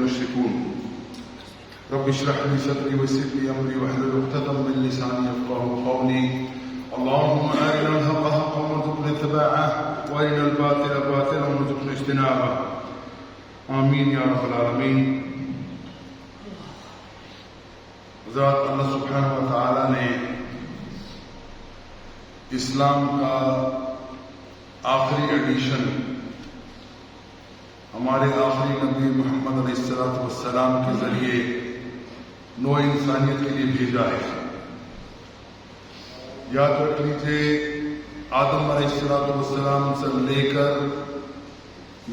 المشركون رب اشرح لي صدري ويسر لي امري واحلل عقدة من لساني يفقهوا قولي اللهم ارنا الحق حقا وارزقنا اتباعه وارنا الباطل باطلا وارزقنا اجتنابه آمین یا رب العالمین۔ ذات اللہ سبحانہ و تعالی نے اسلام کا آخری ایڈیشن ہمارے آخری نبی محمد علیہ السلام کے ذریعے نو انسانیت کے لیے بھیجا ہے۔ یاد رکھ لیجیے، آدم علیہ السلام سے لے کر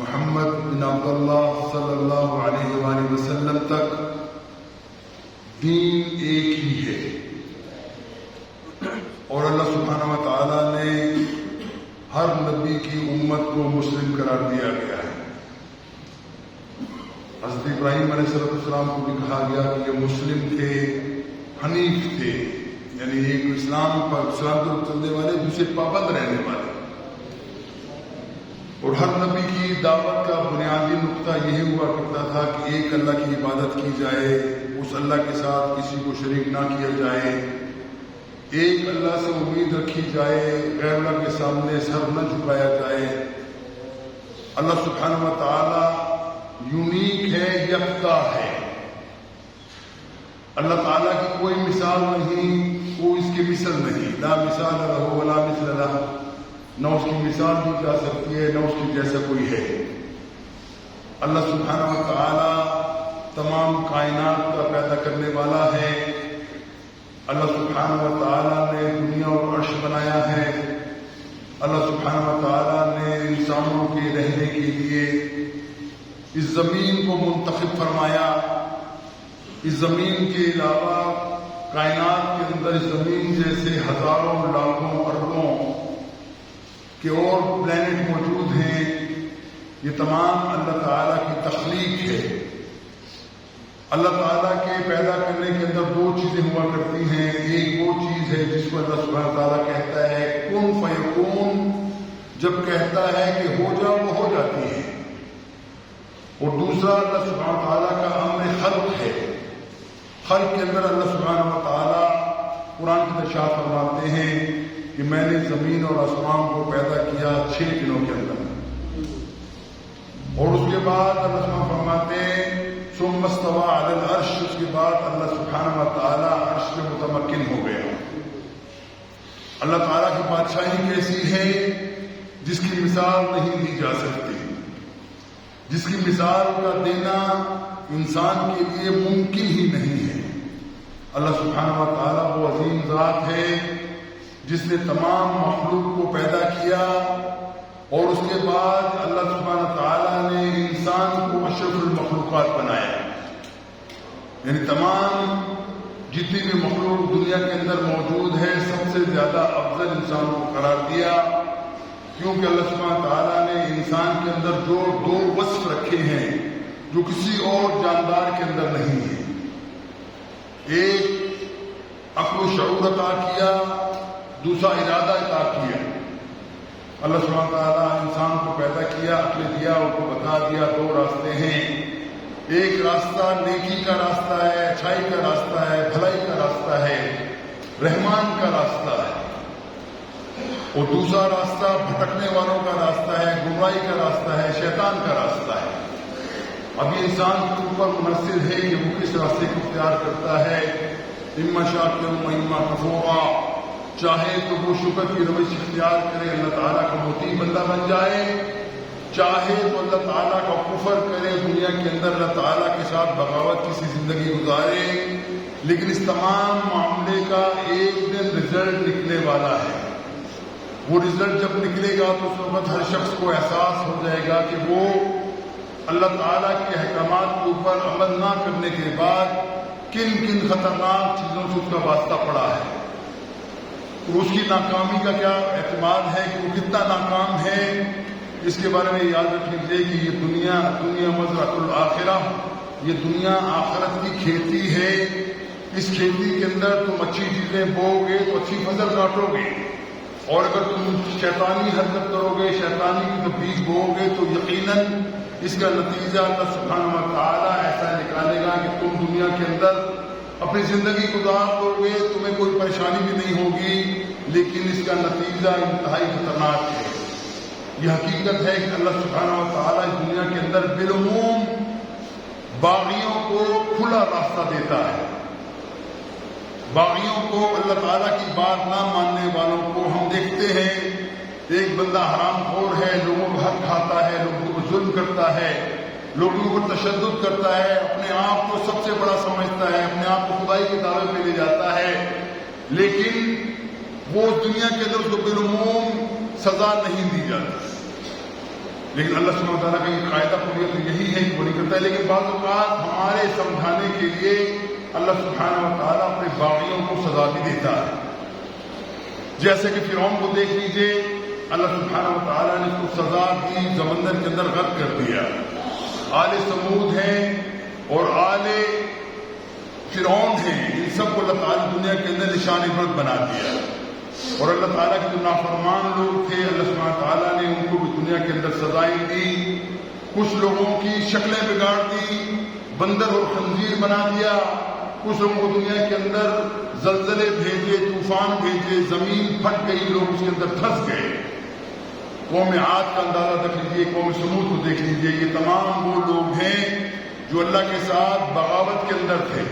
محمد بن عبداللہ صلی اللہ علیہ وآلہ وسلم تک دین ایک ہی ہے، اور اللہ سبحانہ و تعالی نے ہر نبی کی امت کو مسلم قرار دیا گیا ہے۔ حضرت ابراہیم علیہ السلام کو بھی کہا گیا کہ یہ مسلم تھے، حنیف تھے، یعنی ایک اسلام پر چلنے والے، دوسرے پابند رہنے والے۔ اور ہر نبی کی دعوت کا بنیادی نقطہ یہی ہوا کرتا تھا کہ ایک اللہ کی عبادت کی جائے، اس اللہ کے ساتھ کسی کو شریک نہ کیا جائے، ایک اللہ سے امید رکھی جائے، غیر اللہ کے سامنے سر نہ جھکایا جائے۔ اللہ سبحانہ و تعالی یونیک ہے، یکتا ہے۔ اللہ تعالیٰ کی کوئی مثال نہیں، کوئی اس کی مثل نہیں، لا مثال لہ ولا مثل لہ، نہ اس کی مثال دی جا سکتی ہے، نہ اس کی جیسا کوئی ہے۔ اللہ سبحانہ و تعالی تمام کائنات کا پیدا کرنے والا ہے۔ اللہ سبحانہ و تعالی نے دنیا اور عرش بنایا ہے۔ اللہ سبحانہ و تعالی نے انسانوں کے رہنے کے لیے اس زمین کو منتخب فرمایا۔ اس زمین کے علاوہ کائنات کے اندر اس زمین جیسے ہزاروں لاکھوں اربوں کہ اور پلانٹ موجود ہیں۔ یہ تمام اللہ تعالیٰ کی تخلیق ہے۔ اللہ تعالیٰ کے پیدا کرنے کے اندر دو چیزیں ہوا کرتی ہیں۔ ایک وہ چیز ہے جس کو اللہ سبحانہ تعالیٰ کہتا ہے کن فیکون، جب کہتا ہے کہ ہو جا وہ ہو جاتی ہے۔ اور دوسرا اللہ سبحانہ تعالیٰ کا امر خلق ہے۔ خلق کے اندر اللہ سبحانہ تعالیٰ قرآن کی ارشاد فرماتے ہیں کہ میں نے زمین اور آسمان کو پیدا کیا 6 دنوں کے اندر، اور اس کے بعد اللہ سبحانہ فرماتے ہیں ثم استوى علی العرش، اس کے بعد اللہ سبحانہ و تعالیٰ عرش سے متمکن ہو گیا۔ اللہ تعالیٰ کی بادشاہی کیسی ہے جس کی مثال نہیں دی جا سکتی، جس کی مثال کا دینا انسان کے لیے ممکن ہی نہیں ہے۔ اللہ سبحانہ و تعالیٰ وہ عظیم ذات ہے جس نے تمام مخلوق کو پیدا کیا، اور اس کے بعد اللہ سبحانہ تعالیٰ نے انسان کو اشرف المخلوقات بنایا، یعنی تمام جتنی بھی مخلوق دنیا کے اندر موجود ہے سب سے زیادہ افضل انسان کو قرار دیا، کیونکہ اللہ سبحانہ تعالیٰ نے انسان کے اندر جو 2 وصف رکھے ہیں جو کسی اور جاندار کے اندر نہیں ہے۔ ایک عقل و شعور عطا کیا، دوسرا ارادہ عطا کیا۔ اللہ سبحانہ تعالیٰ انسان کو پیدا کیا، عقل دیا، ان کو بتا دیا 2 راستے ہیں۔ ایک راستہ نیکی کا راستہ ہے، اچھائی کا راستہ ہے، بھلائی کا راستہ ہے، رحمان کا راستہ ہے، اور دوسرا راستہ بھٹکنے والوں کا راستہ ہے، گمراہی کا راستہ ہے، شیطان کا راستہ ہے۔ اب یہ انسان کے اوپر منحصر ہے کہ وہ کس راستے کو اختیار کرتا ہے۔ اما شاکرا و اما کفورا، چاہے تو وہ شکر کی روش اختیار کرے، اللہ تعالیٰ کا مطیع بندہ بن جائے، چاہے تو اللہ تعالیٰ کا کفر کرے، دنیا کے اندر اللہ تعالیٰ کے ساتھ بغاوت کی سی زندگی گزارے۔ لیکن اس تمام معاملے کا ایک دن رزلٹ نکلنے والا ہے۔ وہ رزلٹ جب نکلے گا تو اس وقت ہر شخص کو احساس ہو جائے گا کہ وہ اللہ تعالیٰ کے احکامات کے اوپر عمل نہ کرنے کے بعد کن کن خطرناک چیزوں سے اس کا واسطہ پڑا ہے، تو اس کی ناکامی کا کیا احتمال ہے کہ وہ کتنا ناکام ہے۔ اس کے بارے میں یاد رکھ لیجیے کہ یہ دنیا مزرعۃ الآخرہ، یہ دنیا آخرت کی کھیتی ہے۔ اس کھیتی کے اندر تم اچھی چیزیں بو گے تو اچھی فصل کاٹو گے، اور اگر تم شیطانی حرکت کرو گے، شیطانی کی بیج بو گے تو یقیناً اس کا نتیجہ اللہ سبحانہ و تعالیٰ ایسا ڈالے گا کہ تم دنیا کے اندر اپنی زندگی گزار دو گے، تمہیں کوئی پریشانی بھی نہیں ہوگی، لیکن اس کا نتیجہ انتہائی خطرناک ہے۔ یہ حقیقت ہے کہ اللہ سبحانہ و تعالیٰ اس دنیا کے اندر بالعموم باغیوں کو کھلا راستہ دیتا ہے۔ باغیوں کو، اللہ تعالیٰ کی بات نہ ماننے والوں کو ہم دیکھتے ہیں، ایک بندہ حرام خور ہے، لوگوں کا حق کھاتا ہے، لوگوں کو ظلم کرتا ہے، لوگوں پر تشدد کرتا ہے، اپنے آپ کو سب سے بڑا سمجھتا ہے، اپنے آپ کو خدائی کے دعوے پہ لے جاتا ہے، لیکن وہ دنیا کے اندر اس کو بالعموم سزا نہیں دی جاتی۔ لیکن اللہ سبحانہ و تعالیٰ کا یہ قاعدہ پورا تو یہی ہے کہ وہ نہیں کرتا ہے، لیکن بعض اوقات ہمارے سمجھانے کے لیے اللہ سبحانہ و تعالیٰ اپنے باغیوں کو سزا بھی دیتا ہے۔ جیسے کہ فرعون کو دیکھ لیجئے، اللہ سبحانہ و تعالیٰ نے اس کو سزا دی، سمندر کے اندر غرق کر دیا۔ آل سمود ہیں اور آل فرعون ہیں، ان سب کو اللہ تعالیٰ دنیا کے اندر نشان عبرت بنا دیا، اور اللہ تعالیٰ کے جو نافرمان لوگ تھے اللہ سبحانہ تعالیٰ نے ان کو بھی دنیا کے اندر سزائیں دی۔ کچھ لوگوں کی شکلیں بگاڑ دی، بندر اور خنزیر بنا دیا، کچھ لوگوں کو دنیا کے اندر زلزلے بھیجے، طوفان بھیجے، زمین پھٹ گئی، لوگ اس کے اندر پھنس گئے۔ قوم عاد کا اندازہ رکھ لیجیے، قوم سمود کو دیکھ لیجیے، یہ تمام وہ لوگ ہیں جو اللہ کے ساتھ بغاوت کے اندر تھے،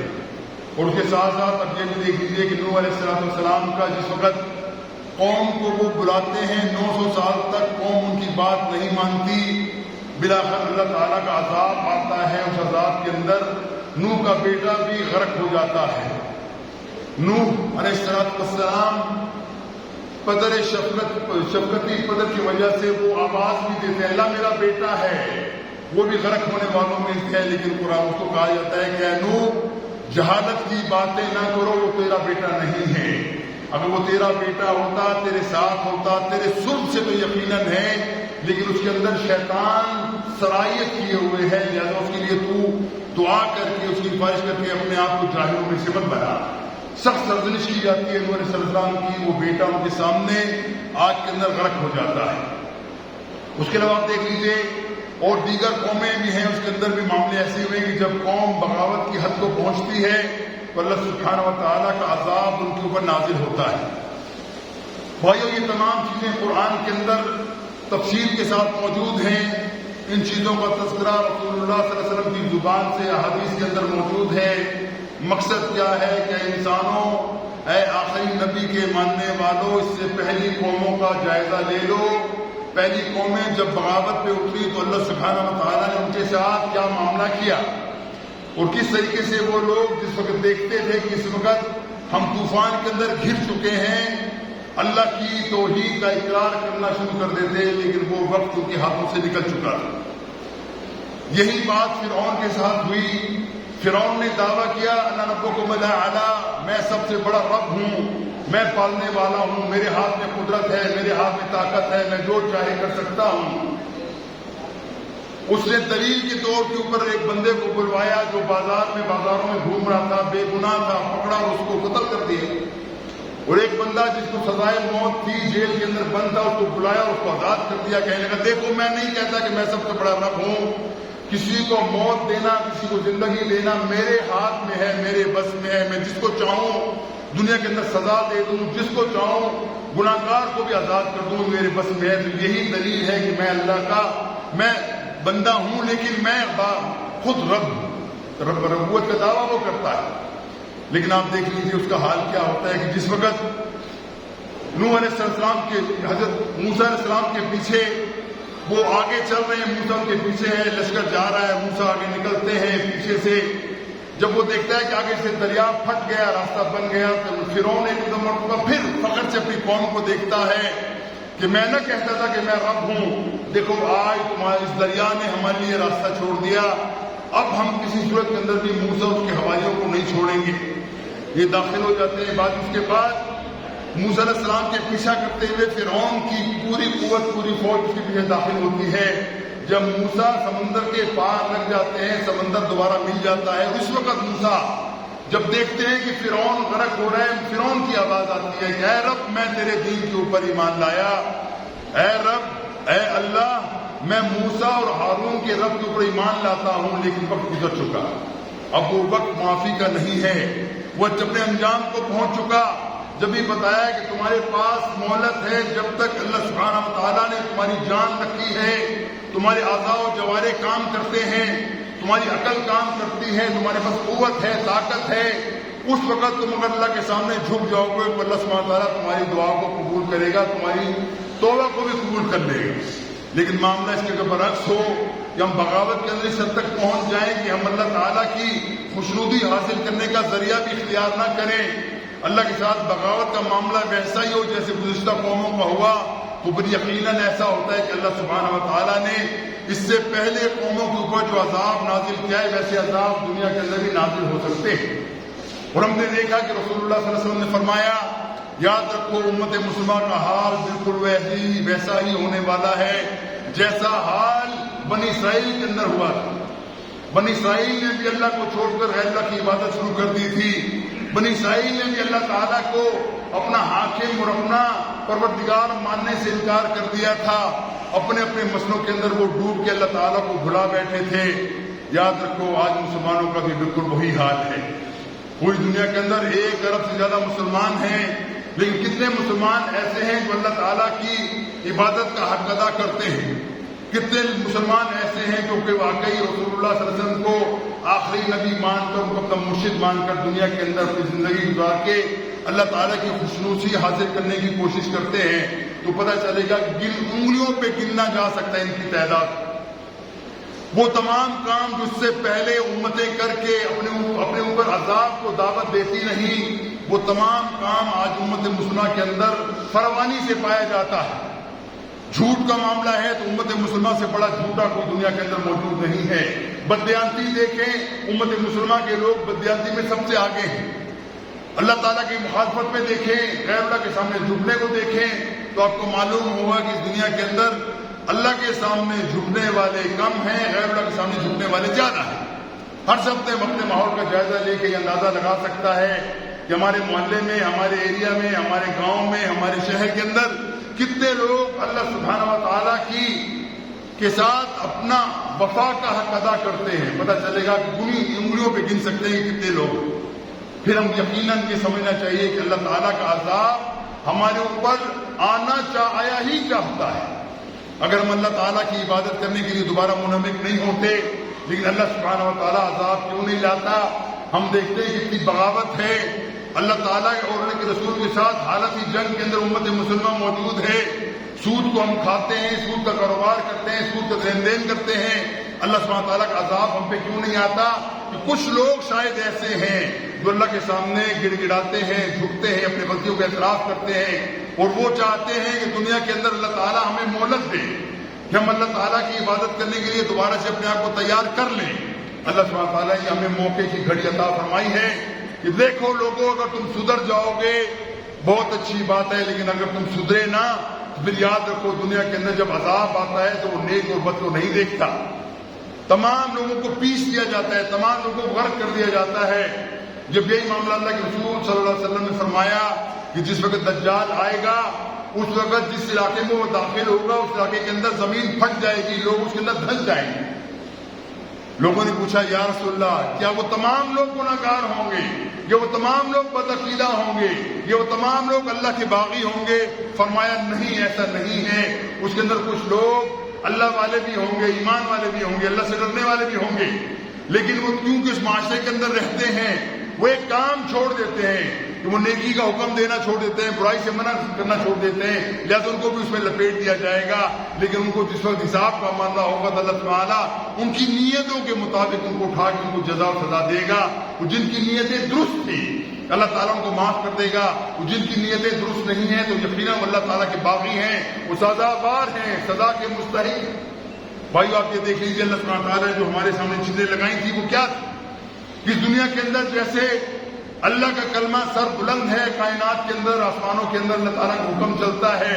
اور اس کے ساتھ ساتھ اب یہ بھی دیکھ لیجیے کہ نوح علیہ السلام کا جس وقت قوم کو وہ بلاتے ہیں 900 سال تک قوم ان کی بات نہیں مانتی، بلاخر اللہ تعالیٰ کا عذاب آتا ہے، اس عذاب کے اندر نوح کا بیٹا بھی غرق ہو جاتا ہے۔ نوح علیہ السلام قدر شفقتی قدر کی وجہ سے وہ آواز بھی دیتے ہیں، اللہ میرا بیٹا ہے، وہ بھی غرق ہونے والوں میں ہے، لیکن قرآن اس کو کہا جاتا ہے کہ اے نوح جہالت کی باتیں نہ کرو، وہ تیرا بیٹا نہیں ہے، اگر وہ تیرا بیٹا ہوتا، تیرے ساتھ ہوتا، تیرے سر سے تو یقیناً ہے، لیکن اس کے اندر شیطان سرایت کیے ہوئے ہے، لہذا اس کے لیے تو دعا کر کے، اس کی خواہش کر کے اپنے آپ کو جاہلوں میں سے مت بنا۔ سخت سرزنش کی جاتی ہے نوح علیہ السلام کی، وہ بیٹا ان کے سامنے آگ کے اندر غرق ہو جاتا ہے۔ اس کے علاوہ آپ دیکھ لیجیے اور دیگر قومیں بھی ہیں، اس کے اندر بھی معاملے ایسے ہوئے کہ جب قوم بغاوت کی حد کو پہنچتی ہے تو اللہ سبحانہ و تعالیٰ کا عذاب ان کے اوپر نازل ہوتا ہے۔ بھائیو، یہ تمام چیزیں قرآن کے اندر تفصیل کے ساتھ موجود ہیں، ان چیزوں کا تذکرہ رسول اللہ صلی اللہ علیہ وسلم کی زبان سے احادیث کے اندر موجود ہے۔ مقصد کیا ہے کہ انسانوں، اے آخری نبی کے ماننے والوں، اس سے پہلی قوموں کا جائزہ لے لو۔ پہلی قومیں جب بغاوت پہ اتری تو اللہ سبحانہ و تعالیٰ نے ان کے ساتھ کیا معاملہ کیا، اور کس طریقے سے وہ لوگ جس وقت دیکھتے تھے کہ اس وقت ہم طوفان کے اندر گھر چکے ہیں، اللہ کی توحید کا اقرار کرنا شروع کر دیتے، لیکن وہ وقت ان کے ہاتھوں سے نکل چکا تھا۔ یہی بات فرعون کے ساتھ ہوئی۔ فرعون نے دعویٰ کیا انا ربکم الاعلی، میں سب سے بڑا رب ہوں، میں پالنے والا ہوں، میرے ہاتھ میں قدرت ہے، میرے ہاتھ میں طاقت ہے، میں جو چاہے کر سکتا ہوں۔ اس نے دلیل کے طور کے اوپر ایک بندے کو بلوایا جو بازاروں میں گھوم رہا تھا، بے گناہ تھا، پکڑا اور اس کو قتل کر دیا، اور ایک بندہ جس کو سزائے موت تھی، جیل کے اندر بند تھا، اس کو بلایا اور اس کو آزاد کر دیا، کہنے لگا دیکھو میں نہیں کہتا کہ میں سب سے بڑا رب ہوں، کسی کو موت دینا، کسی کو زندگی دینا میرے ہاتھ میں ہے، میرے بس میں ہے، میں جس کو چاہوں دنیا کے اندر سزا دے دوں، جس کو چاہوں گناہگار کو بھی آزاد کر دوں، میرے بس میں ہے۔ تو یہی دلیل ہے کہ میں اللہ کا میں بندہ ہوں، لیکن میں خود ربوت کا دعویٰ وہ کرتا ہے۔ لیکن آپ دیکھ لیجیے اس کا حال کیا ہوتا ہے کہ جس وقت نوح علیہ السلام کے حضرت موسیٰ علیہ السلام کے پیچھے وہ آگے چل رہے ہیں، موسیٰ ان کے پیچھے ہے، لشکر جا رہا ہے، موسیٰ آگے نکلتے ہیں پیچھے سے، جب وہ دیکھتا ہے کہ آگے سے دریا پھٹ گیا، راستہ بن گیا، تو فرعون ایک دم مرتبہ پھر فخر سے اپنی قوم کو دیکھتا ہے کہ میں نہ کہتا تھا کہ میں رب ہوں، دیکھو آج تمہارے اس دریا نے ہمارے لیے راستہ چھوڑ دیا، اب ہم کسی صورت کے اندر بھی موسیٰ اس کے حواریوں کو نہیں چھوڑیں گے۔ یہ داخل ہو جاتے ہیں۔ بعد اس کے بعد موسیٰ علیہ السلام کے پیچھا کرتے ہوئے فرعون کی پوری قوت، پوری فوج اس کے پیچھے داخل ہوتی ہے۔ جب موسیٰ سمندر کے پار لگ جاتے ہیں، سمندر دوبارہ مل جاتا ہے، اس وقت موسیٰ جب دیکھتے ہیں کہ فرعون غرق ہو رہا ہے، فرعون کی آواز آتی ہے کہ اے رب میں تیرے دین کے اوپر ایمان لایا، اے رب، اے اللہ، میں موسیٰ اور ہارون کے رب کے اوپر ایمان لاتا ہوں، لیکن وقت گزر چکا۔ اب وہ وقت معافی کا نہیں ہے، وہ اپنے انجام کو پہنچ چکا۔ جب بھی بتایا کہ تمہارے پاس مہلت ہے، جب تک اللہ سبحانہ و تعالیٰ نے تمہاری جان رکھی ہے، تمہارے اعضاء و جوارے کام کرتے ہیں، تمہاری عقل کام کرتی ہے، تمہارے پاس قوت ہے، طاقت ہے، اس وقت تم اگر اللہ کے سامنے جھک جاؤ گے تو اللہ سبحانہ و تعالیٰ تمہاری دعا کو قبول کرے گا، تمہاری توبہ کو بھی قبول کر لے گا۔ لیکن معاملہ اس کے برعکس ہو کہ ہم بغاوت کے اندر اس حد تک پہنچ جائیں کہ ہم اللہ تعالیٰ کی خوشنودی حاصل کرنے کا ذریعہ بھی اختیار نہ کریں، اللہ کے ساتھ بغاوت کا معاملہ ویسا ہی ہو جیسے گزشتہ قوموں کا ہوا، تو پھر یقیناً ایسا ہوتا ہے کہ اللہ سبحانہ و تعالیٰ نے اس سے پہلے قوموں کے اوپر جو عذاب نازل کیا ہے ویسے عذاب دنیا کے اندر بھی نازل ہو سکتے ہیں۔ اور ہم نے دیکھا کہ رسول اللہ صلی اللہ علیہ وسلم نے فرمایا، یاد رکھو امت مسلمہ کا حال بالکل ویسا ہی ہونے والا ہے جیسا حال بنی اسرائیل کے اندر ہوا تھا۔ بنی اسرائیل نے بھی اللہ کو چھوڑ کر غیر اللہ کی عبادت شروع کر دی تھی، بنی اسرائیل نے بھی اللہ تعالیٰ کو اپنا حاکم اور اپنا پروردگار ماننے سے انکار کر دیا تھا، اپنے اپنے مسئلوں کے اندر وہ ڈوب کے اللہ تعالیٰ کو بھلا بیٹھے تھے۔ یاد رکھو آج مسلمانوں کا بھی بالکل وہی حال ہے۔ پوری دنیا کے اندر 1 ارب سے زیادہ مسلمان ہیں، لیکن کتنے مسلمان ایسے ہیں جو اللہ تعالیٰ کی عبادت کا حق ادا کرتے ہیں؟ کتنے مسلمان ایسے ہیں جو کہ واقعی رسول اللہ صلی اللہ علیہ وسلم کو آخری نبی مان کر، ان کو اپنا مرشد مان کر دنیا کے اندر اپنی زندگی گزار کے اللہ تعالیٰ کی خوشنوسی حاصل کرنے کی کوشش کرتے ہیں؟ تو پتہ چلے گا کہ انگلیوں پہ گننا جا سکتا ہے ان کی تعداد۔ وہ تمام کام جو اس سے پہلے امتیں کر کے اپنے اوپر عذاب کو دعوت دیتی نہیں، وہ تمام کام آج امت مسلمہ کے اندر فراوانی سے پایا جاتا ہے۔ جھوٹ کا معاملہ ہے تو امت مسلمہ سے بڑا جھوٹا کوئی دنیا کے اندر موجود نہیں ہے۔ بددیانتی دیکھیں، امت مسلمہ کے لوگ بددیانتی میں سب سے آگے ہیں۔ اللہ تعالیٰ کی مخالفت میں دیکھیں، غیر اللہ کے سامنے جھکنے کو دیکھیں، تو آپ کو معلوم ہوگا کہ اس دنیا کے اندر اللہ کے سامنے جھکنے والے کم ہیں، غیر اللہ کے سامنے جھکنے والے زیادہ ہیں۔ ہر شخص اپنے ماحول کا جائزہ لے کے یہ اندازہ لگا سکتا ہے کہ ہمارے محلے میں، ہمارے ایریا میں، ہمارے گاؤں میں، ہمارے شہر کے اندر کتنے لوگ اللہ سبحانہ و تعالیٰ کے ساتھ اپنا وفا کا حق ادا کرتے ہیں۔ پتہ چلے گا کہ انگلیوں پہ گن سکتے ہیں کتنے لوگ۔ پھر ہم یقیناً یہ سمجھنا چاہیے کہ اللہ تعالیٰ کا عذاب ہمارے اوپر آیا ہی چاہتا ہے۔ اگر ہم اللہ تعالیٰ کی عبادت کرنے کے لیے دوبارہ منہمک نہیں ہوتے، لیکن اللہ سبحانہ و تعالیٰ عذاب کیوں نہیں لاتا؟ ہم دیکھتے ہیں کہ اتنی بغاوت ہے، اللہ تعالیٰ اور اللہ کے رسول کے ساتھ حالت ہی جنگ کے اندر امت مسلمہ موجود ہے۔ سود کو ہم کھاتے ہیں، سود کا کاروبار کرتے ہیں، سود کا لین دین کرتے ہیں، اللہ سبحانہ تعالیٰ کا عذاب ہم پہ کیوں نہیں آتا؟ کہ کچھ لوگ شاید ایسے ہیں جو اللہ کے سامنے گڑ گڑاتے ہیں، جھکتے ہیں، اپنے غلطیوں کا اعتراف کرتے ہیں، اور وہ چاہتے ہیں کہ دنیا کے اندر اللہ تعالیٰ ہمیں مہلت دے کہ ہم اللہ تعالیٰ کی عبادت کرنے کے لیے دوبارہ سے اپنے آپ کو تیار کر لیں۔ اللہ سبحانہ تعالیٰ نے ہمیں موقع کی گھڑی عطا فرمائی ہے کہ دیکھو لوگوں، اگر تم سدھر جاؤ گے بہت اچھی بات ہے، لیکن اگر تم سدھرے نہ تو پھر یاد رکھو دنیا کے اندر جب عذاب آتا ہے تو وہ نیک اور بد کو نہیں دیکھتا، تمام لوگوں کو پیس دیا جاتا ہے، تمام لوگوں کو غرق کر دیا جاتا ہے۔ جب یہی معاملہ اللہ کے رسول صلی اللہ علیہ وسلم نے فرمایا کہ جس وقت دجال آئے گا، اس وقت جس علاقے میں وہ داخل ہوگا اس علاقے کے اندر زمین پھٹ جائے گی، لوگ اس کے اندر دھنس جائیں گے۔ لوگوں نے پوچھا یا رسول اللہ، کیا وہ تمام لوگ گناہگار ہوں گے؟ یہ وہ تمام لوگ بدعقیدہ ہوں گے؟ یہ وہ تمام لوگ اللہ کے باغی ہوں گے؟ فرمایا نہیں، ایسا نہیں ہے۔ اس کے اندر کچھ لوگ اللہ والے بھی ہوں گے، ایمان والے بھی ہوں گے، اللہ سے ڈرنے والے بھی ہوں گے، لیکن وہ کیونکہ اس معاشرے کے اندر رہتے ہیں وہ ایک کام چھوڑ دیتے ہیں کہ وہ نیکی کا حکم دینا چھوڑ دیتے ہیں، برائی سے منع کرنا چھوڑ دیتے ہیں، لہٰذا ان کو بھی اس میں لپیٹ دیا جائے گا۔ لیکن ان کو جس وقت حساب کا معاملہ ہوگا تو اللہ تعالیٰ ان کی نیتوں کے مطابق ان کو اٹھا کے ان کو جزا و سزا دے گا۔ وہ جن کی نیتیں درست تھی اللہ تعالیٰ ان کو معاف کر دے گا، وہ جن کی نیتیں درست نہیں ہیں تو یقیناً اللہ تعالیٰ کے باغی ہیں، وہ سزاوار ہیں، سزا کے مستحق۔ بھائیو آپ یہ دیکھ لیجیے اللہ سبحانہ تعالیٰ نے جو ہمارے سامنے چیزیں لگائی تھی وہ کیا تھی؟ اس دنیا کے اندر جیسے اللہ کا کلمہ سر بلند ہے، کائنات کے اندر، آسمانوں کے اندر اللہ تعالیٰ کا حکم چلتا ہے۔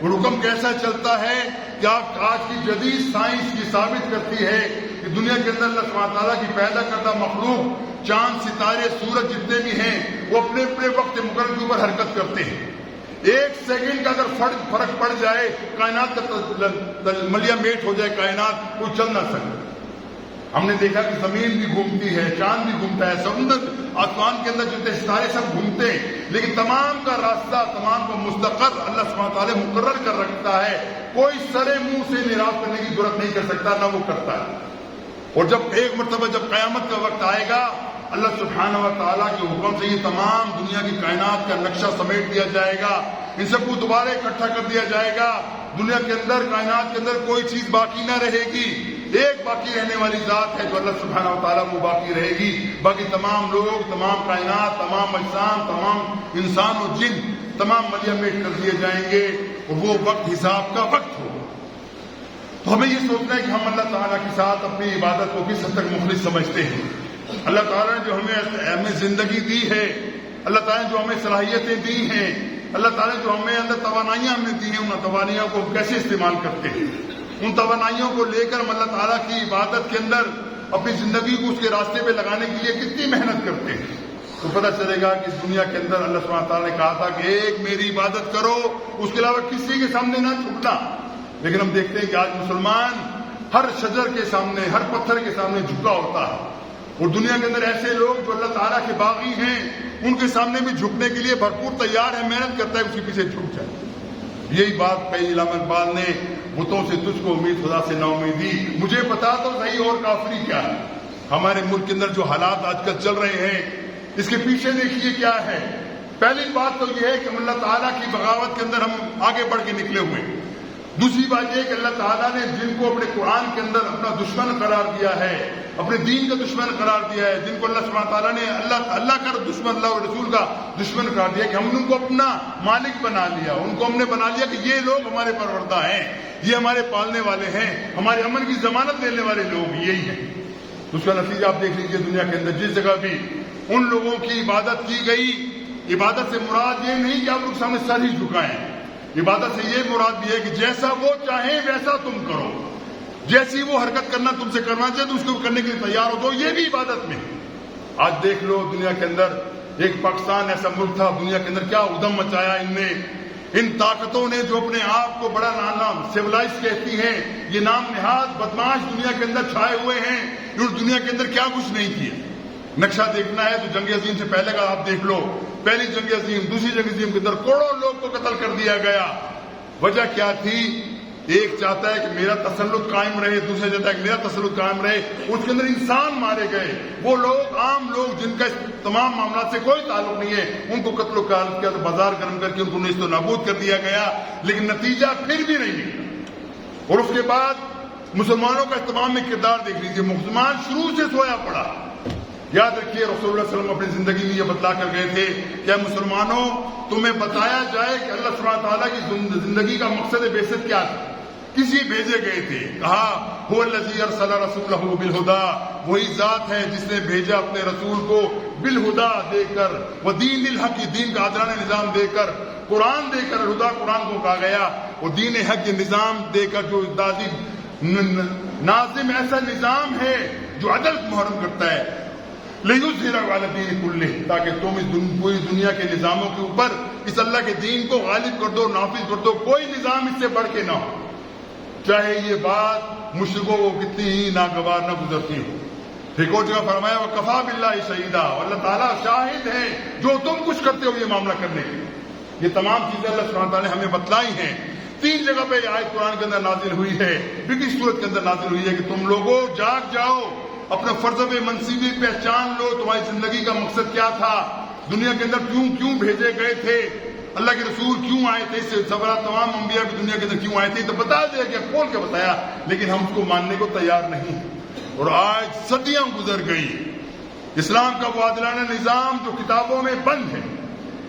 وہ حکم کیسا چلتا ہے کہ آپ آج کی جدید سائنس کی ثابت کرتی ہے کہ دنیا کے اندر اللہ سبحانہ تعالیٰ کی پیدا کردہ مخلوق، چاند، ستارے، سورج جتنے بھی ہیں، وہ اپنے اپنے وقت مقرر کے اوپر حرکت کرتے ہیں۔ 1 سیکنڈ کا اگر فرق پڑ جائے، کائنات کا ملیا میٹ ہو جائے، کائنات کوئی چل نہ سکے۔ ہم نے دیکھا کہ زمین بھی گھومتی ہے، چاند بھی گھومتا ہے، سمندر آسمان کے اندر جتنے ستارے سب گھومتے ہیں، لیکن تمام کا راستہ، تمام کا مستقر اللہ سبحانہ تعالیٰ مقرر کر رکھتا ہے. کوئی سرے منہ سے نراز کرنے کی ضرورت نہیں کر سکتا، نہ وہ کرتا ہے. اور جب ایک مرتبہ جب قیامت کا وقت آئے گا، اللہ سبحانہ و تعالیٰ کے حکم سے یہ تمام دنیا کی کائنات کا نقشہ سمیٹ دیا جائے گا، ان سب کو دوبارہ اکٹھا کر دیا جائے گا. دنیا کے اندر، کائنات کے اندر کوئی چیز باقی نہ رہے گی. ایک باقی رہنے والی ذات ہے جو اللہ سبحانہ و تعالیٰ وہ باقی رہے گی. باقی تمام لوگ، تمام کائنات، تمام اجسام، تمام انسان و جن تمام ملیا میٹ کر دیے جائیں گے، اور وہ وقت حساب کا وقت ہو. تو ہمیں یہ سوچنا ہے کہ ہم اللہ تعالیٰ کے ساتھ اپنی عبادت کو کس حد تک مخلص سمجھتے ہیں. اللہ تعالیٰ نے جو ہمیں زندگی دی ہے، اللہ تعالیٰ نے جو ہمیں صلاحیتیں دی ہیں، اللہ تعالیٰ نے جو ہمیں اندر توانائیاں ہمیں دی ہیں، ان توانائیوں کو کیسے استعمال کرتے ہیں. ان توانائیوں کو لے کر ہم اللہ تعالیٰ کی عبادت کے اندر اپنی زندگی کو اس کے راستے پہ لگانے کے لیے کتنی محنت کرتے ہیں. تو پتہ چلے گا کہ اس دنیا کے اندر اللہ سبحانہ تعالیٰ نے کہا تھا کہ ایک میری عبادت کرو، اس کے علاوہ کسی کے سامنے نہ جھکنا. لیکن ہم دیکھتے ہیں کہ آج مسلمان ہر شجر کے سامنے، ہر پتھر کے سامنے جھکا ہوتا ہے. اور دنیا کے اندر ایسے لوگ جو اللہ تعالیٰ کے باغی ہیں، ان کے سامنے بھی جھکنے کے لیے بھرپور تیار ہے، محنت کرتا ہے اس کے پیچھے جھک جائے. یہی بات کئی علامہ اقبال نے، بتوں سے تجھ کو امید، خدا سے نا امیدی. مجھے پتا تو صحیح اور کافری کیا ہے. ہمارے ملک کے اندر جو حالات آج کل چل رہے ہیں، اس کے پیچھے دیکھیے کیا ہے. پہلی بات تو یہ ہے کہ اللہ تعالیٰ کی بغاوت کے اندر ہم آگے بڑھ کے نکلے ہوئے. دوسری بات یہ کہ اللہ تعالیٰ نے جن کو اپنے قرآن کے اندر اپنا دشمن قرار دیا ہے، اپنے دین کا دشمن قرار دیا ہے، جن کو اللہ سبحانہ تعالیٰ نے اللہ کا دشمن، اللہ اور رسول کا دشمن قرار دیا، کہ ہم نے ان کو اپنا مالک بنا لیا. ان کو ہم نے بنا لیا کہ یہ لوگ ہمارے پروردہ ہیں، یہ ہمارے پالنے والے ہیں، ہمارے امن کی ضمانت دینے والے لوگ یہی ہیں. اس کا نتیجہ آپ دیکھ لیجیے دنیا کے اندر جس جگہ بھی ان لوگوں کی عبادت کی گئی. عبادت سے مراد یہ نہیں کہ آپ لوگ سامنے سر ہی جھکائیں. عبادت سے یہ مراد بھی ہے کہ جیسا وہ چاہیں ویسا تم کرو، جیسی وہ حرکت کرنا تم سے کرنا چاہے تو اس کو کرنے کے لیے تیار ہو. تو یہ بھی عبادت میں. آج دیکھ لو دنیا کے اندر ایک پاکستان ایسا ملک تھا، دنیا کے اندر کیا ادھم مچایا ان نے، ان طاقتوں نے جو اپنے آپ کو بڑا نام سیولائز کہتی ہیں، یہ نام نہاد بدماش دنیا کے اندر چھائے ہوئے ہیں. انہوں دنیا کے اندر کیا کچھ نہیں کیا. نقشہ دیکھنا ہے تو جنگ عظیم سے پہلے کا آپ دیکھ لو. پہلی جنگ عظیم، دوسری جنگ عظیم کے اندر کروڑوں لوگ کو قتل کر دیا گیا. وجہ کیا تھی؟ ایک چاہتا ہے کہ میرا تسلط قائم رہے، دوسرا چاہتا ہے کہ میرا تسلط قائم رہے. اس کے اندر انسان مارے گئے. وہ لوگ، عام لوگ جن کا تمام معاملات سے کوئی تعلق نہیں ہے، ان کو قتل و غارت کیا، تو بازار گرم کر کے ان کو نیست و نابود کر دیا گیا. لیکن نتیجہ پھر بھی نہیں نکلا. اور اس کے بعد مسلمانوں کا تمام میں کردار دیکھ لیجیے. مسلمان شروع سے سویا پڑا. یاد رکھیے رسول اللہ صلی اللہ علیہ وسلم اپنی زندگی میں یہ بتلا کر گئے تھے کہ مسلمانوں تمہیں بتایا جائے کہ اللہ سبحانہ تعالیٰ کی زندگی کا مقصد بعثت کیا تھا. کس لیے بھیجے گئے تھے؟ کہا هو الذی ارسل رسولہ بالہدی، وہی ذات ہے جس نے بھیجا اپنے رسول کو بالہدا دے کر، ودین الحق، دین کا عادلانہ نظام دے کر، قرآن دے کر. ہدا قرآن کو کہا گیا، اور دین حق نظام دے کر جو ناظم ایسا نظام ہے جو عدل محرم کرتا ہے. لِيُظْهِرَهُ عَلَى الدِّينِ كُلِّهِ، تاکہ تم اس پوری دنیا کے نظاموں کے اوپر اس اللہ کے دین کو غالب کر دو، نافذ کر دو. کوئی نظام اس سے بڑھ کے نہ ہو، چاہے یہ بات مشرکوں کو کتنی ہی ناگوار نہ گزرتی ہو. ایک اور جگہ فرمایا وَكَفَىٰ بِاللَّهِ شَهِيدًا، اللہ تعالیٰ شاہد ہے جو تم کچھ کرتے ہو یہ معاملہ کرنے کے. یہ تمام چیزیں اللہ سبحانہ تعالیٰ نے ہمیں بتلائی ہیں. 3 جگہ پہ یہ آیت قرآن کے اندر نازل ہوئی ہے، کس صورت کے اندر نازل ہوئی ہے کہ تم لوگوں جاگ جاؤ، اپنا فرض منصبی پہچان لو. تمہاری زندگی کا مقصد کیا تھا، دنیا کے اندر کیوں بھیجے گئے تھے، اللہ کے رسول کیوں آئے تھے، اس سے سوالات تمام انبیاء بھی دنیا کے اندر کیوں آئے تھے تو بتا دیا گیا، کھول کے بتایا. لیکن ہم اس کو ماننے کو تیار نہیں. اور آج صدیاں گزر گئی. اسلام کا وہ عادلانہ نظام جو کتابوں میں بند ہے،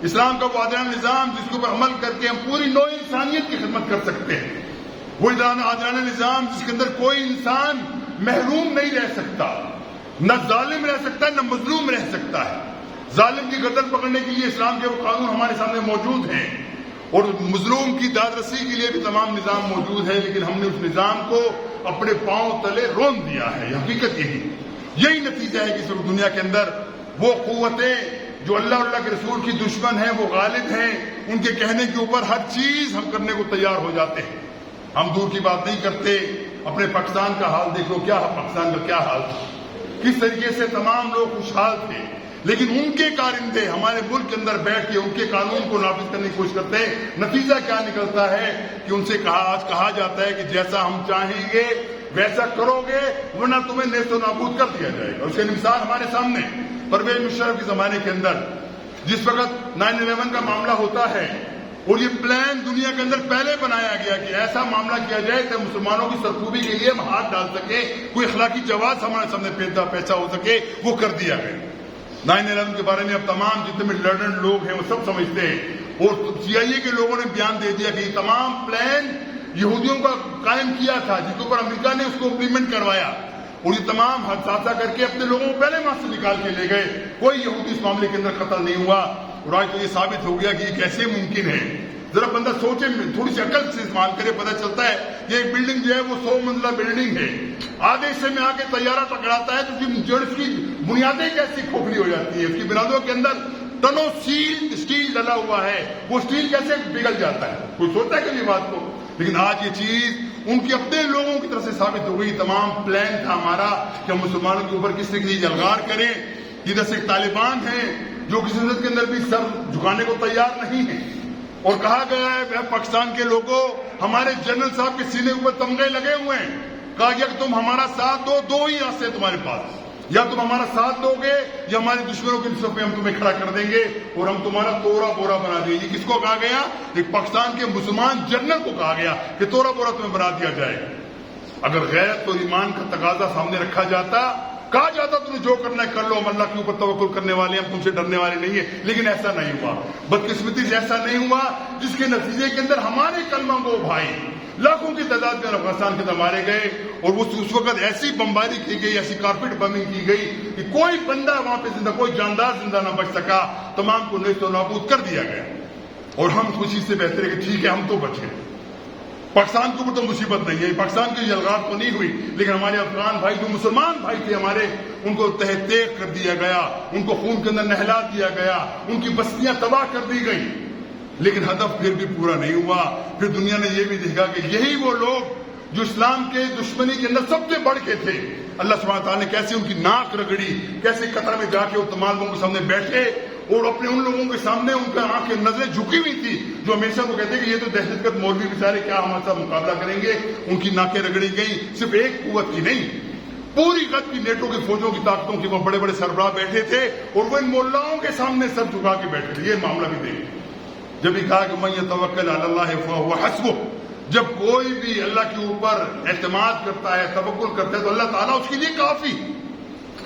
اسلام کا وہ عادلانہ نظام جس کے اوپر عمل کر کے ہم پوری نوع انسانیت کی خدمت کر سکتے ہیں، وہ عادلانہ نظام جس کے اندر کوئی انسان محروم نہیں رہ سکتا، نہ ظالم رہ سکتا ہے نہ مظلوم رہ سکتا ہے. ظالم کی گردن پکڑنے کے لیے اسلام کے وہ قانون ہمارے سامنے موجود ہیں، اور مظلوم کی داد رسی کے لیے بھی تمام نظام موجود ہے. لیکن ہم نے اس نظام کو اپنے پاؤں تلے رون دیا ہے. حقیقت یہی نتیجہ ہے کہ اس دنیا کے اندر وہ قوتیں جو اللہ اور اللہ کے رسول کی دشمن ہیں وہ غالب ہیں. ان کے کہنے کے اوپر ہر چیز ہم کرنے کو تیار ہو جاتے ہیں. ہم دور کی بات نہیں کرتے، اپنے پاکستان کا حال دیکھ لو، کیا پاکستان کا کیا حال تھا، کس طریقے سے تمام لوگ خوشحال تھے، لیکن ان کے کارندے ہمارے ملک کے اندر بیٹھ کے ان کے قانون کو نافذ کرنے کی کوشش کرتے ہیں۔ نتیجہ کیا نکلتا ہے کہ ان سے آج کہا جاتا ہے کہ جیسا ہم چاہیں گے ویسا کرو گے ورنہ تمہیں نیست و نابود کر دیا جائے گا۔ اس کی مثال ہمارے سامنے پرویز مشرف کے زمانے کے اندر جس وقت 9/11 کا معاملہ ہوتا ہے اور یہ پلان دنیا کے اندر پہلے بنایا گیا کہ ایسا معاملہ کیا جائے کہ مسلمانوں کی سرکوبی کے لیے ہم ہاتھ ڈال سکے، کوئی اخلاقی جواز ہمارے سامنے پیدا ہو سکے، وہ کر دیا گیا۔ 9/11 کے بارے میں اب تمام جتنے بھی لرنڈ لوگ ہیں وہ سب سمجھتے ہیں، اور CIA کے لوگوں نے بیان دے دیا کہ یہ تمام پلان یہودیوں کا قائم کیا تھا، جس کے اوپر امریکہ نے اس کو امپلیمنٹ کروایا، اور یہ تمام حادثات کر کے اپنے لوگوں کو پہلے وہاں سے نکال کے لے گئے۔ کوئی یہودی اس معاملے کے اندر قتل نہیں ہوا، اور آج تو یہ ثابت ہو گیا کہ یہ کیسے ممکن ہے۔ ذرا بندہ سوچے، تھوڑی سی عقل سے استعمال کرے، پتہ چلتا ہے کہ ایک بلڈنگ جو ہے وہ 100 منزلہ بلڈنگ ہے، آدھے حصے میں آ کے طیارہ ٹکراتا ہے تو اس کی بنیادیں کیسی کھوکھلی ہو جاتی ہیں، اس کی بنیادوں کے اندر ٹنوں اسٹیل ڈلا ہوا ہے، وہ اسٹیل کیسے پگھل جاتا ہے، کوئی سوچتا ہے کبھی بات کو؟ لیکن آج یہ چیز ان کے اپنے لوگوں کی طرف سے ثابت ہو گئی۔ تمام پلان تھا ہمارا کہ ہم مسلمانوں کے اوپر کس طریقے سے جلغار کریں۔ ادھر سے طالبان ہیں جو کسی صورت کے اندر بھی سر جھکانے کو تیار نہیں ہے، اور کہا گیا ہے پاکستان کے لوگوں، ہمارے جنرل صاحب کے سینے اوپر تمغے لگے ہوئے ہیں، کہا گیا کہ تم ہمارا ساتھ دو ہی راستے تمہارے پاس، یا تم ہمارا ساتھ دو گے یا ہمارے دشمنوں کے صف پہ ہم تمہیں کھڑا کر دیں گے اور ہم تمہارا تورا بورا بنا دیں گے۔ کس کو کہا گیا؟ ایک پاکستان کے مسلمان جنرل کو کہا گیا کہ تورا بورا تمہیں بنا دیا جائے گا۔ اگر غیرت اور ایمان کا تقاضا سامنے رکھا جاتا، کہا جاتا تمہیں جو کرنا ہے کر لو، ہم اللہ کے اوپر توکل کرنے والے ہیں، ہم تم سے ڈرنے والے نہیں ہیں، لیکن ایسا نہیں ہوا۔ بدقسمتی سے ایسا نہیں ہوا، جس کے نتیجے کے اندر ہمارے کلمہ گو بھائی لاکھوں کی تعداد میں افغانستان کے اندر مارے گئے، اور اس وقت ایسی بمباری کی گئی، ایسی کارپیٹ بمبنگ کی گئی کہ کوئی بندہ وہاں پہ زندہ، کوئی جاندار زندہ نہ بچ سکا، تمام کو نیست و نابود کر دیا گیا۔ اور ہم خوشی سے بہتر ہے کہ ٹھیک ہے ہم تو بچے، پاکستان کے اوپر تو مصیبت نہیں ہے، پاکستان کی جلغار تو نہیں ہوئی، لیکن ہمارے افغان بھائی جو مسلمان بھائی تھے ہمارے، ان کو تحت تیغ کر دیا گیا، ان کو خون کے اندر نہلا دیا گیا، ان کی بستیاں تباہ کر دی گئی، لیکن ہدف پھر بھی پورا نہیں ہوا۔ پھر دنیا نے یہ بھی دیکھا کہ یہی وہ لوگ جو اسلام کے دشمنی کے اندر سب سے بڑھ کے تھے، اللہ سبحانہ تعالیٰ نے کیسے ان کی ناک رگڑی، کیسے قطر میں جا کے وہ تمام لوگوں کے سامنے بیٹھے، اور اپنے ان لوگوں کے سامنے ان کی آنکھیں نظریں جھکی ہوئی تھی جو ہمیشہ وہ کہتے ہیں کہ یہ تو دہشت گرد مولوی بیچارے کیا ہمارے ساتھ مقابلہ کریں گے، ان کی ناکیں رگڑی گئی۔ صرف ایک قوت کی نہیں، پوری قد کی نیٹو کی فوجوں کی طاقتوں کی وہ بڑے بڑے سربراہ بیٹھے تھے، اور وہ ان مولاؤں کے سامنے سر جھکا کے بیٹھے تھے۔ یہ معاملہ بھی دیکھیں، جب بھی کہا کہ من یتوکل علی اللہ فہو حسبہ، جب کوئی بھی اللہ کے اوپر اعتماد کرتا ہے، توکل کرتا ہے، تو اللہ تعالیٰ اس کے لیے کافی۔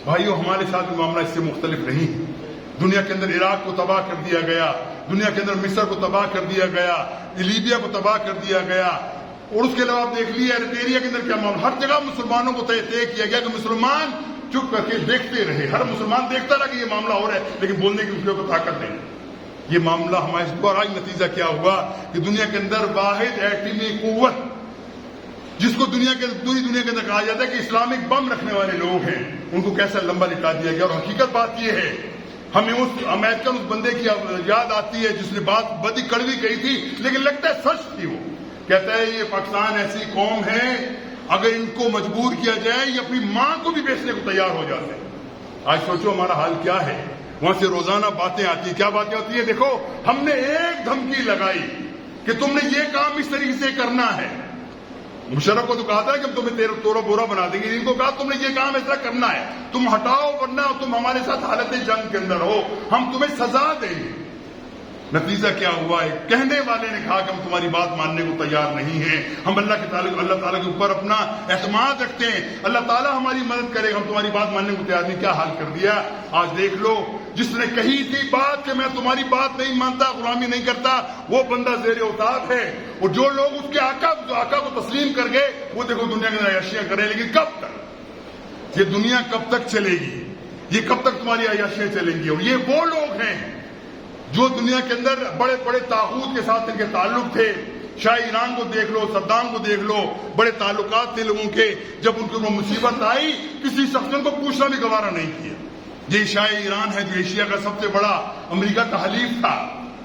بھائیو، ہمارے ساتھ بھی معاملہ اس سے مختلف نہیں۔ دنیا کے اندر عراق کو تباہ کر دیا گیا، دنیا کے اندر مصر کو تباہ کر دیا گیا، لیبیا کو تباہ کر دیا گیا، اور اس کے علاوہ آپ دیکھ لیے ایرٹیریا کے اندر کیا معاملہ، ہر جگہ مسلمانوں کو طے کیا گیا کہ مسلمان چپ کر کے دیکھتے رہے، ہر مسلمان دیکھتا رہا کہ یہ معاملہ ہو رہا ہے، لیکن بولنے کی اس کے اوپر طاقت نہیں۔ یہ معاملہ ہمارے اس پر آج نتیجہ کیا ہوا کہ دنیا کے اندر واحد ایٹمی قوت جس کو پوری دنیا کے اندر کہا جاتا ہے کہ اسلامک بم رکھنے والے لوگ ہیں، ان کو کیسا لمبا لٹا دیا گیا۔ اور حقیقت بات یہ ہے، ہمیں اس امریکن اس بندے کی یاد آتی ہے جس نے بات بدی کڑوی کہی تھی، لیکن لگتا ہے سچ تھی۔ وہ کہتا ہے یہ پاکستان ایسی قوم ہے، اگر ان کو مجبور کیا جائے یہ اپنی ماں کو بھی بیچنے کو تیار ہو جاتے ہیں۔ آج سوچو ہمارا حال کیا ہے، وہاں سے روزانہ باتیں آتی ہیں۔ کیا باتیں ہوتی ہیں؟ دیکھو، ہم نے ایک دھمکی لگائی کہ تم نے یہ کام اس طریقے سے کرنا ہے۔ مشرف کو تو کہا تھا کہ ہم تمہیں تورا بورا بنا دیں گے، ان کو کہا تم نے یہ کام ایسا کرنا ہے، تم ہٹاؤ ورنہ تم ہمارے ساتھ حالت جنگ کے اندر ہو، ہم تمہیں سزا دیں گے۔ نتیجہ کیا ہوا ہے؟ کہنے والے نے کہا کہ ہم تمہاری بات ماننے کو تیار نہیں ہیں، ہم اللہ تعالیٰ کے اوپر اپنا اعتماد رکھتے ہیں، اللہ تعالیٰ ہماری مدد کرے گا، ہم تمہاری بات ماننے کو تیار نہیں۔ کیا حال کر دیا آج دیکھ لو، جس نے کہی تھی بات کہ میں تمہاری بات نہیں مانتا، غلامی نہیں کرتا، وہ بندہ زیر اتاب ہے، اور جو لوگ اس کے آقا کو تسلیم کر گئے وہ دیکھو دنیا کے اندر عیاشیاں کریں۔ لیکن کب تک یہ دنیا کب تک چلے گی؟ یہ کب تک تمہاری عیاشیاں چلیں گی؟ اور یہ وہ لوگ ہیں جو دنیا کے اندر بڑے بڑے طاغوت کے ساتھ ان کے تعلق تھے۔ شاہ ایران کو دیکھ لو، صدام کو دیکھ لو، بڑے تعلقات تھے لوگوں کے، جب ان کو مصیبت آئی کسی شخص نے ان کو پوچھنا بھی گوارا نہیں کیا۔ یہ شاہ ایران ہے جو ایشیا کا سب سے بڑا امریکہ کا حلیف تھا،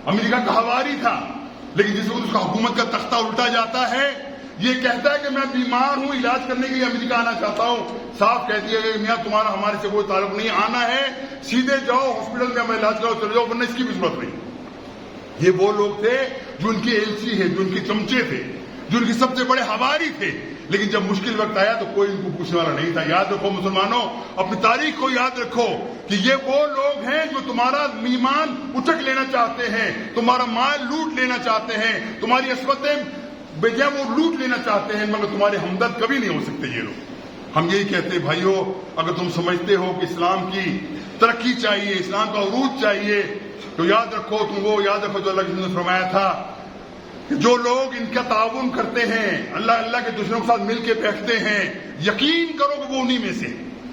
امریکہ کا ہواری تھا، لیکن جس وقت اس کا حکومت کا تختہ الٹا جاتا ہے یہ کہتا ہے کہ میں بیمار ہوں، علاج کرنے کے لیے امریکہ آنا چاہتا ہوں، صاف کہہ دیا کہ میاں تمہارا ہمارے سے کوئی تعلق نہیں، آنا ہے سیدھے جاؤ ہاسپٹل میں ہمیں علاج کرو چلے جاؤ، ورنہ اس کی بھی ضرورت نہیں۔ یہ وہ لوگ تھے جو ان کی ایلچی ہے، جو ان کے چمچے تھے، جو ان کے سب سے بڑے ہواری تھے، لیکن جب مشکل وقت آیا تو کوئی ان کو پوچھنے والا نہیں تھا۔ یاد رکھو مسلمانوں، اپنی تاریخ کو یاد رکھو کہ یہ وہ لوگ ہیں جو تمہارا ایمان اچک لینا چاہتے ہیں، تمہارا مال لوٹ لینا چاہتے ہیں، تمہاری عصمتیں بجا وہ لوٹ لینا چاہتے ہیں، مگر تمہارے ہمدرد کبھی نہیں ہو سکتے یہ لوگ۔ ہم یہی کہتے ہیں بھائیو، اگر تم سمجھتے ہو کہ اسلام کی ترقی چاہیے، اسلام کا عروج چاہیے، تو یاد رکھو، تم وہ یاد رکھو جو اللہ نے فرمایا تھا کہ جو لوگ ان کا تعاون کرتے ہیں، اللہ کے دشمنوں کے ساتھ مل کے بیٹھتے ہیں، یقین کرو کہ وہ انہی میں سے